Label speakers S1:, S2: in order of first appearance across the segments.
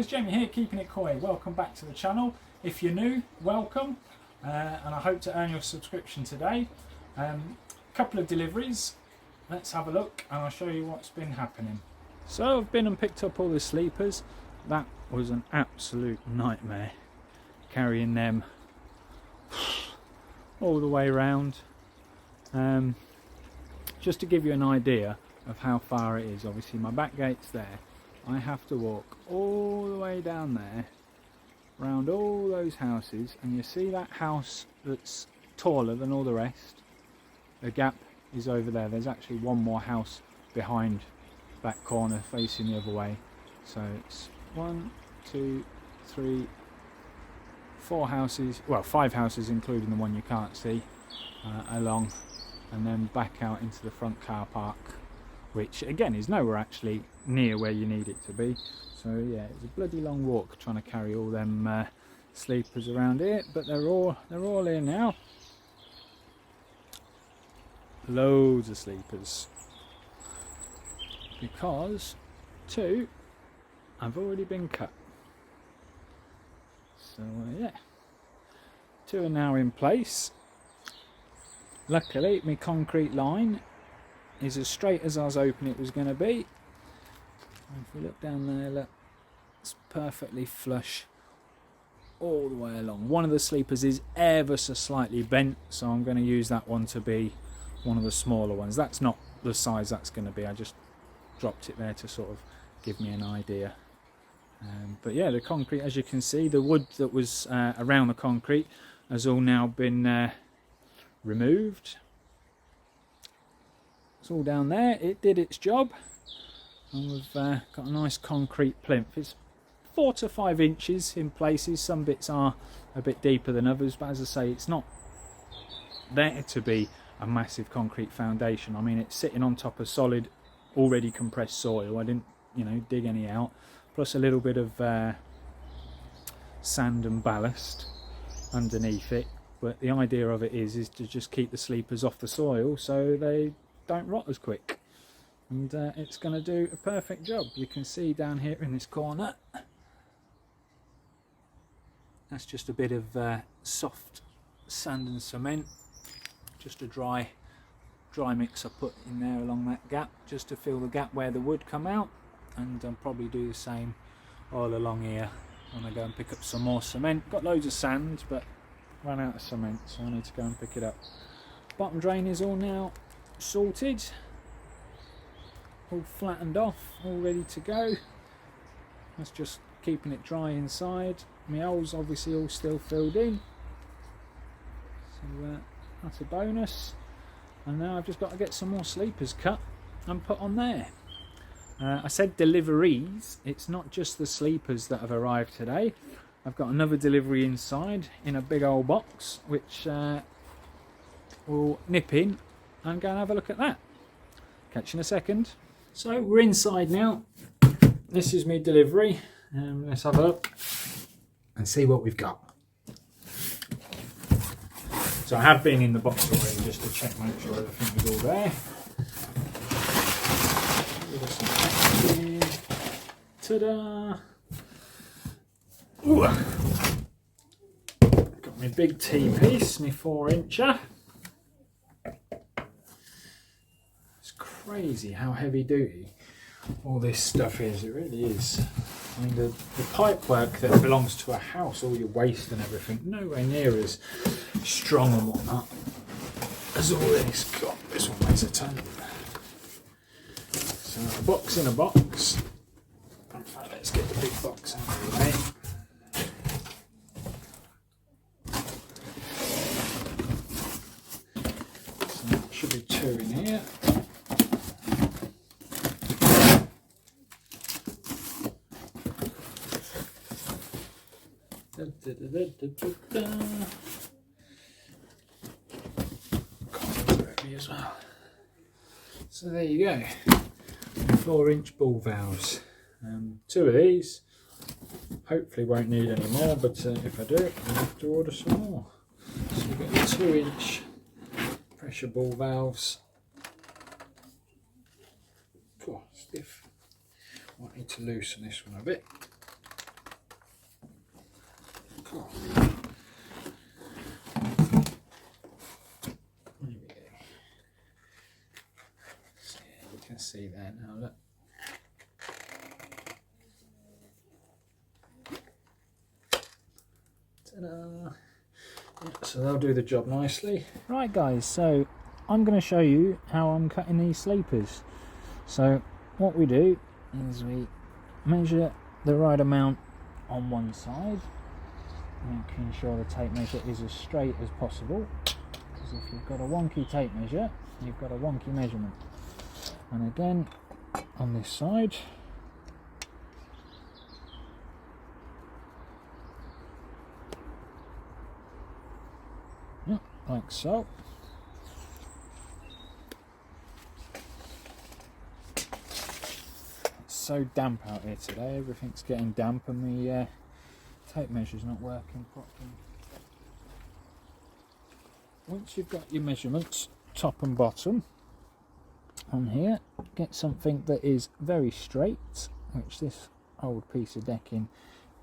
S1: guys, Jamie here, keeping it coy. Welcome back to the channel. If you're new, welcome, and I hope to earn your subscription today. Couple of deliveries, let's have a look and I'll show you what's been happening. So I've been and picked up all the sleepers. That was an absolute nightmare, carrying them all the way around. Just to give you an idea of how far it is, obviously my back gate's there. I have to walk all the way down there, round all those houses, and you see that house that's taller than all the rest? The gap is over there. There's actually one more house behind that corner facing the other way. So it's 1, 2, 3, 4 houses, well 5 houses including the one you can't see, along, and then back out into the front car park, which again is nowhere actually near where you need it to be. So yeah, it's a bloody long walk trying to carry all them sleepers around here, but they're all here now. Loads of sleepers, because 2 have already been cut. So yeah, 2 are now in place. Luckily my concrete line is as straight as I was hoping it was going to be. If we look down there, look, it's perfectly flush all the way along. One of the sleepers is ever so slightly bent, so I'm going to use that one to be one of the smaller ones. That's not the size that's going to be, I just dropped it there to sort of give me an idea. But yeah, the concrete, as you can see, the wood that was around the concrete has all now been removed. It's all down there. It did its job, and we've got a nice concrete plinth. It's 4 to 5 inches in places. Some bits are a bit deeper than others, but as I say, it's not there to be a massive concrete foundation. I mean, it's sitting on top of solid, already compressed soil. I didn't, dig any out. Plus a little bit of sand and ballast underneath it. But the idea of it is to just keep the sleepers off the soil so they don't rot as quick, and it's going to do a perfect job. You can see down here in this corner, that's just a bit of soft sand and cement, just a dry mix I put in there along that gap, just to fill the gap where the wood come out, and I'll probably do the same all along here when I go and pick up some more cement. Got loads of sand but ran out of cement, so I need to go and pick it up. Bottom drain is all now sorted, all flattened off, all ready to go. That's just keeping it dry inside. My holes obviously all still filled in, so that's a bonus. And now I've just got to get some more sleepers cut and put on there. I said deliveries, it's not just the sleepers that have arrived today. I've got another delivery inside in a big old box, which we'll nip in and go and have a look at that. Catch you in a second. So we're inside now. This is my delivery. Let's have a look and see what we've got. So I have been in the box already just to check, make sure everything is all there. Ta-da! Ooh. Got my big T-piece, my 4-incher. Crazy how heavy duty all this stuff is. It really is. I mean, the pipe work that belongs to a house, all your waste and everything, nowhere near as strong and whatnot as all this. God, this one weighs a ton. So a box in a box. Let's get the big box out of the way. So there should be 2 in here. As well. So there you go, 4-inch ball valves. 2 of these. Hopefully won't need any more, but if I do, I'll have to order some more. So we've got 2-inch pressure ball valves. Cool, stiff. Might need to loosen this one a bit. So you can see there now, look. Ta-da! So they'll do the job nicely. Right guys, so I'm going to show you how I'm cutting these sleepers. So what we do is we measure the right amount on one side, making sure the tape measure is as straight as possible, because if you've got a wonky tape measure, you've got a wonky measurement. And again on this side, like so. It's so damp out here today, everything's getting damp and the tape measure's not working properly. Once you've got your measurements top and bottom on here, get something that is very straight, which this old piece of decking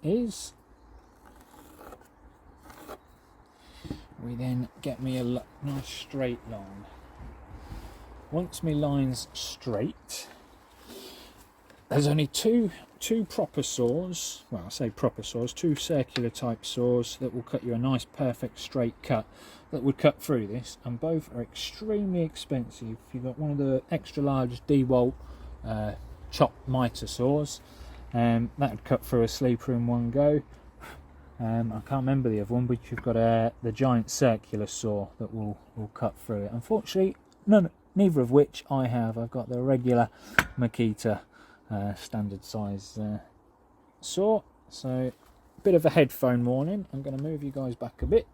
S1: is. We then get me a nice straight line. Once my line's straight, there's only two proper saws, well I say proper saws, two circular type saws that will cut you a nice perfect straight cut that would cut through this, and both are extremely expensive. You've got one of the extra large DeWalt chop mitre saws, that would cut through a sleeper in one go. I can't remember the other one, but you've got the giant circular saw that will cut through it. Unfortunately, neither of which I have. I've got the regular Makita standard size saw. So, a bit of a headphone warning. I'm going to move you guys back a bit.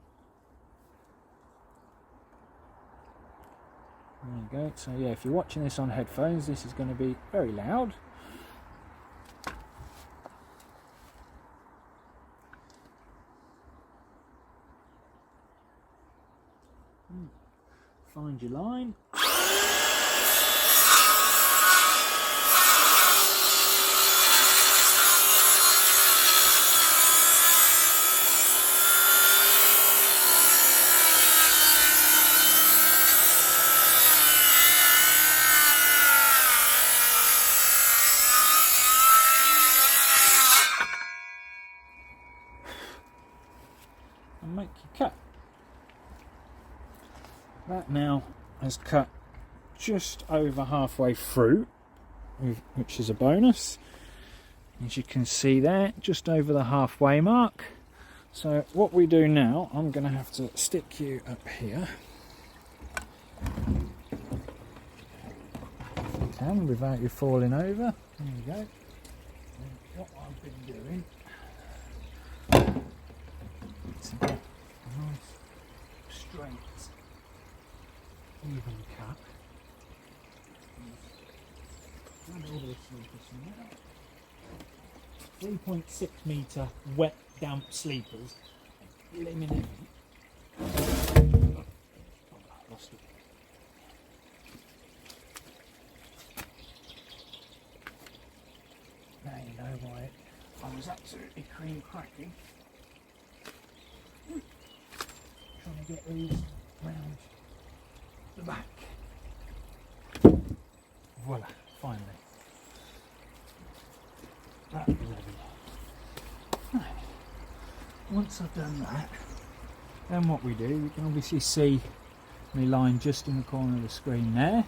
S1: There you go. So yeah, if you're watching this on headphones, this is going to be very loud. Find your line. And make your cut. That now has cut just over halfway through, which is a bonus. As you can see there, just over the halfway mark. So what we do now, I'm going to have to stick you up here. If you can, without you falling over. There you go. And what I've been doing is to get a nice straight even cut. And all the sleepers now. 3.6 metre wet damp sleepers. Blimmin' heavy. Oh, I lost it. Now you know why I was absolutely cream cracking. Trying to get these round the back. Voila, finally. That is heavy. Right. Once I've done that, then what we do, we can obviously see my line just in the corner of the screen there.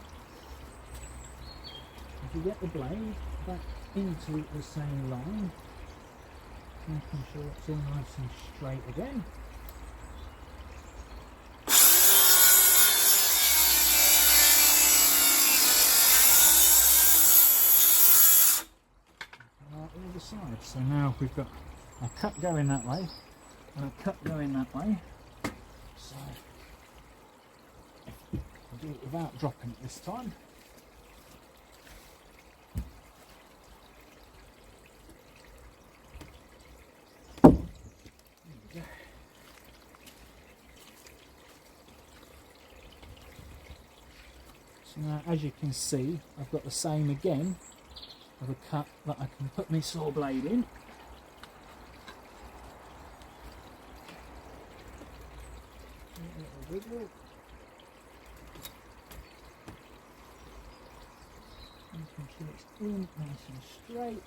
S1: If you get the blade back into the same line, making sure it's all nice and straight again. Side. So now we've got a cut going that way and a cut going that way. So I'll do it without dropping it this time. There we go. So now, as you can see, I've got the same again of a cut that I can put my saw blade in. it's in nice and straight.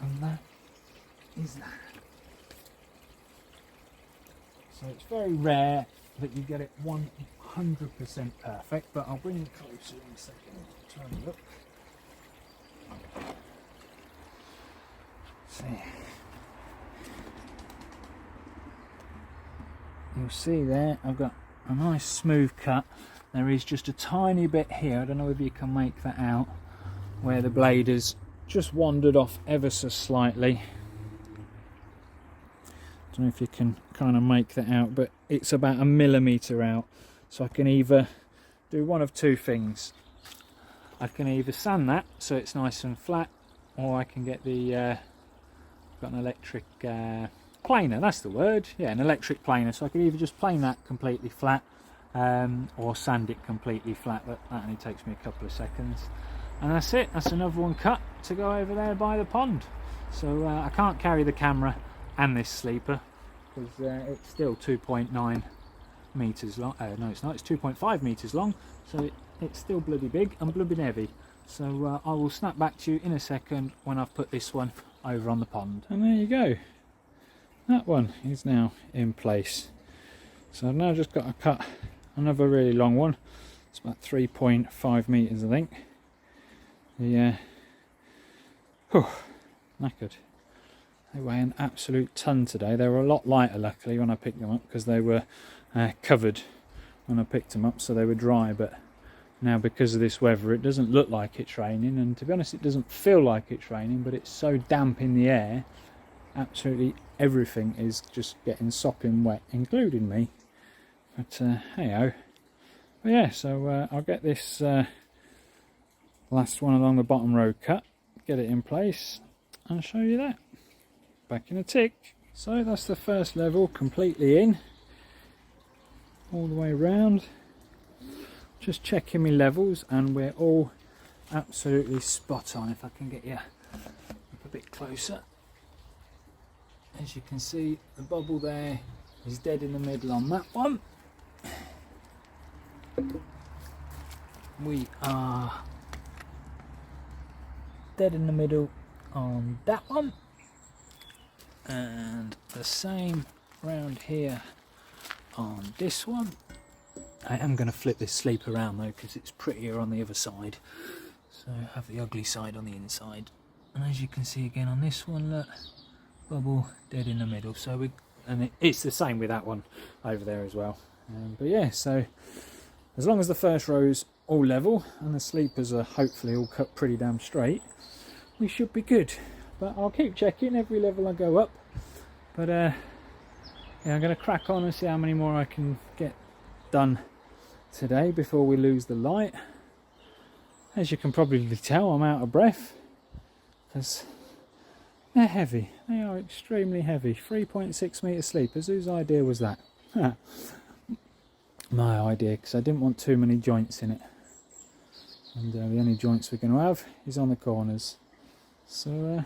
S1: And that is that. So it's very rare that you get it 100% perfect, but I'll bring it closer in a second to have a look. See, you'll see there I've got a nice smooth cut. There is just a tiny bit here, I don't know if you can make that out, where the blade has just wandered off ever so slightly. Don't know if you can kind of make that out, but it's about 1 millimetre out. So I can either do one of two things. I can either sand that so it's nice and flat, or I can get the got an electric planer, that's the word, yeah, an electric planer. So I can either just plane that completely flat, or sand it completely flat, but that only takes me a couple of seconds. And that's it, that's another one cut to go over there by the pond. So I can't carry the camera and this sleeper because it's still 2.9 meters long. No, it's not, it's 2.5 meters long, so it's still bloody big and bloody heavy. So I will snap back to you in a second when I've put this one over on the pond. And there you go, that one is now in place. So I've now just got to cut another really long one. It's about 3.5 meters, I think. Yeah, knackered. They weigh an absolute ton today. They were a lot lighter luckily when I picked them up, because they were covered when I picked them up, so they were dry. But now because of this weather it doesn't look like it's raining, and to be honest it doesn't feel like it's raining, but it's so damp in the air, absolutely everything is just getting sopping wet, including me. But hey ho. But yeah, so I'll get this last one along the bottom row cut, get it in place and show you that. Back in a tick. So that's the first level completely in, all the way around. Just checking my levels and we're all absolutely spot on. If I can get you up a bit closer. As you can see, the bubble there is dead in the middle on that one. We are dead in the middle on that one, and the same round here on this one. I am going to flip this sleep around though, because it's prettier on the other side, so have the ugly side on the inside. And as you can see again on this one, look, bubble dead in the middle. So it's the same with that one over there as well. But yeah, so as long as the first row's all level and the sleepers are hopefully all cut pretty damn straight, we should be good. But I'll keep checking every level I go up. But yeah, I'm going to crack on and see how many more I can get done today before we lose the light. As you can probably tell, I'm out of breath because they're heavy. They are extremely heavy. 3.6 metre sleepers. Whose idea was that? My idea, because I didn't want too many joints in it, and the only joints we're going to have is on the corners. So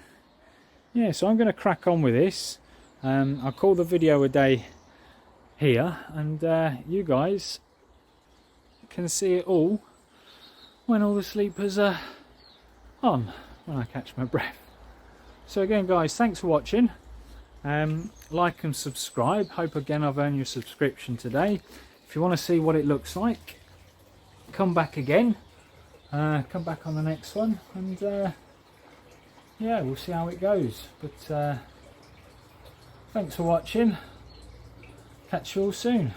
S1: yeah, so I'm going to crack on with this. I'll call the video a day here, and you guys can see it all when all the sleepers are on, when I catch my breath. So again guys, thanks for watching. Like and subscribe. Hope again I've earned your subscription today. If you want to see what it looks like, come back again. Come back on the next one, and yeah, we'll see how it goes. But thanks for watching. Catch you all soon.